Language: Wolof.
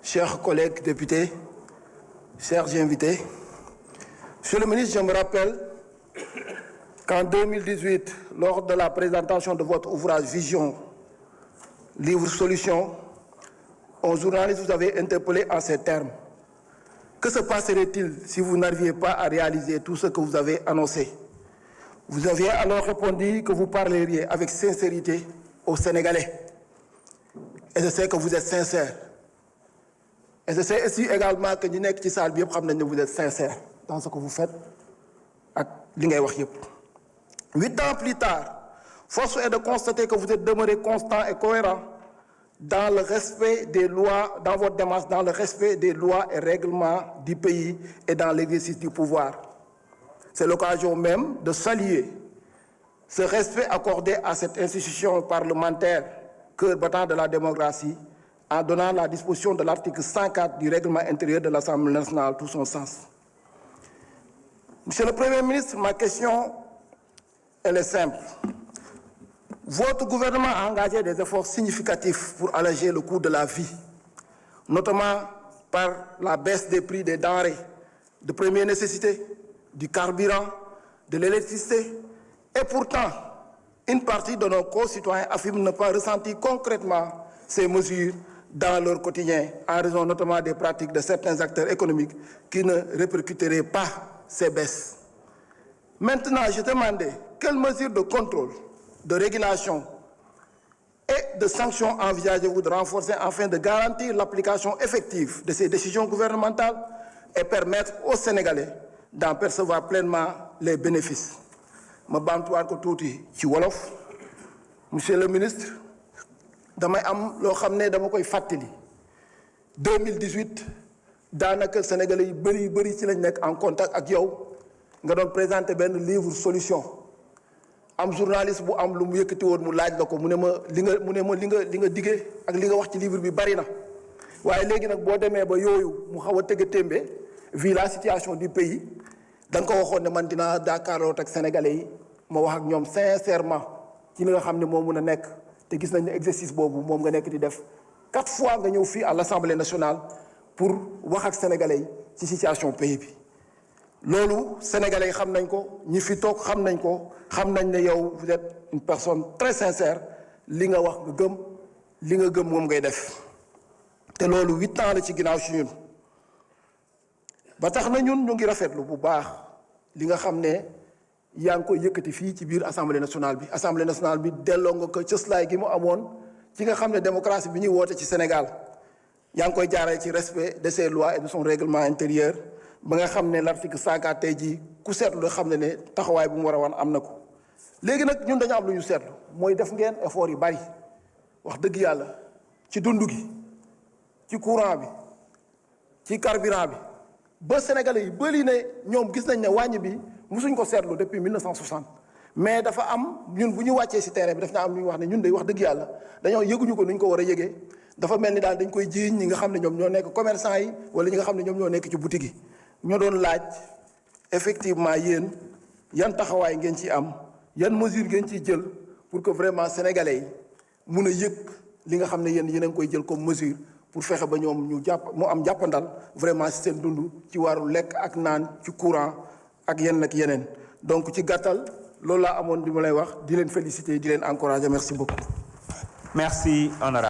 chers collègues députés, chers invités, Monsieur le ministre, je me rappelle qu'en 2018, lors de la présentation de votre ouvrage Vision, livre solution, un journaliste vous avait interpellé en ces termes. Que se passerait-il si vous n'arriviez pas à réaliser tout ce que vous avez annoncé? Vous aviez alors répondu que vous parleriez avec sincérité aux Sénégalais. Et je sais que vous êtes sincère. Et je sais aussi également que ñi nekk ci salle bi yëpp xam nañ ne vous êtes sincère dans ce que vous faites ak li ngay wax yëpp. 8 ans plus tard, force est de constater que vous êtes demeuré constant et cohérent dans le respect des lois, dans votre démarche, dans le respect des lois et règlements du pays et dans l'exercice du pouvoir. C'est l'occasion même de saluer ce respect accordé à cette institution parlementaire, cœur battant de la démocratie, en donnant la disposition de l'article 104 du règlement intérieur de l'Assemblée nationale tout son sens. Monsieur le Premier ministre, ma question, elle est simple. Votre gouvernement a engagé des efforts significatifs pour alléger le coût de la vie, notamment par la baisse des prix des denrées de première nécessité, du carburant, de l'électricité. Et pourtant, une partie de nos concitoyens affirment ne pas ressentir concrètement ces mesures dans leur quotidien, en raison notamment des pratiques de certains acteurs économiques qui ne répercuteraient pas ces baisses. Maintenant, je demandais quelles mesures de contrôle, de régulation et de sanctions envisagez-vous de renforcer afin de garantir l'application effective de ces décisions gouvernementales et permettre aux Sénégalais d'en percevoir pleinement les bénéfices. Ma baamtuwaat ko tuuti ci wolof. Monsieur le ministre, damay am loo xam ne dama koy fàttali 2018 daanaka Sénégalais yi bëri ci lañ nekk en contact ak yow nga doon présenter benn livre solution am journaliste bu am lu mu yëkkati woon mu laaj la ko mu ne ma li nga diggee ak li nga wax ci livre bi bari na waaye léegi nag boo demee ba yooyu mu xaw a tëgg témbe vu la situation du pays da nga ko waxoon ne man dinaa jàkkaarloo ak Sénégalais yi ma wax ak ñoom sincèrement ci li nga xam ne moo mun a nekk te gis nañ ne exercice boobu moom nga nekk di def 4 fois nga ñëw fii à l'Assemblée nationale pour wax ak Sénégalais yi ci situation pays bi. loolu Sénégalais yi xam nañ ko ñi fi toog xam nañ ko xam nañ ne yow vous êtes une personne très sincère li nga wax nga gëm li nga gëm moom ngay def te loolu 8 ans la ci ginnaaw si ñun ba tax na ñun ñu ngi rafetlu bu baax li nga xam ne yaa ngi koy yëkkati fii ci biir assemblée nationale bi delloo nga ko cëslaay gi mu amoon ci nga xam ne démocratie bi ñuy woote ci Sénégal yaa ngi koy jaaree ci respect de ses lois et de son règlement intérieur ba nga xam ne l'article 104 tey jii ku seetlu da xam ne taxawaay bu mu war a wan am na ko. léegi nag ñun dañu am lu ñu seetlu mooy def ngeen effort yu bari wax dëgg yàlla ci dund gi ci courant bi ci carburant bi ba Sénégalais yi bëri ne ñoom gis nañ ne wàññi bi musuñ ko seetlu depuis 1960 mais dafa am ñun bu ñu wàccee ci terrain bi daf na am lu ñu wax ne ñun day wax dëgg yàlla dañoo yëguñu ko nu ñu ko war a yëgee dafa mel ni daal dañ koy jiiñ ñi nga xam ne ñoom ñoo nekk commerçant yi wala ñi nga xam ne ñoom ñoo nekk ci boutique yi ñoo doon laaj effectivement yéen yan taxawaay ngeen ci am yan mesure ngeen ciy jël pour que vraiment sénégalais yi mun a yëg li nga xam ne yéen a ngi koy jël comme mesure pour fexe ba ñoom ñu jàpp mu am jàppandal vraiment ci seen dund ci wàllu lekk ak naan ci courant ak yenn ak yeneen donc ci gàttal loolu laa amoon di ma lay wax di leen féliciter di leen encourager merci beaucoup. Merci honorable.